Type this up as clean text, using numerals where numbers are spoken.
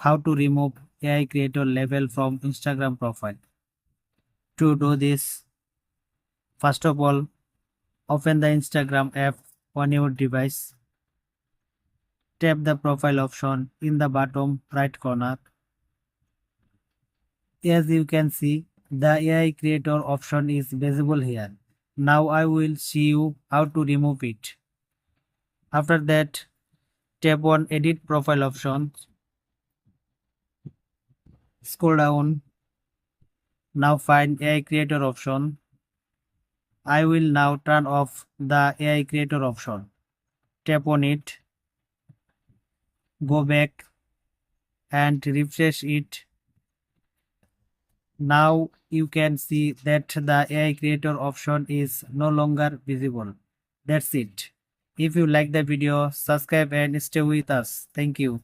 How to remove AI creator label from Instagram profile. To do this, first of all, open the Instagram app on your device. Tap the profile option in the bottom right corner. As you can see, the AI creator option is visible here. Now I will show you how to remove it. After that, tap on edit profile option. Scroll down. Now find AI creator option. I will now turn off the AI creator option. Tap on it. Go back and refresh it. Now you can see that the AI creator option is no longer visible. That's it. If you like the video, subscribe and stay with us. Thank you.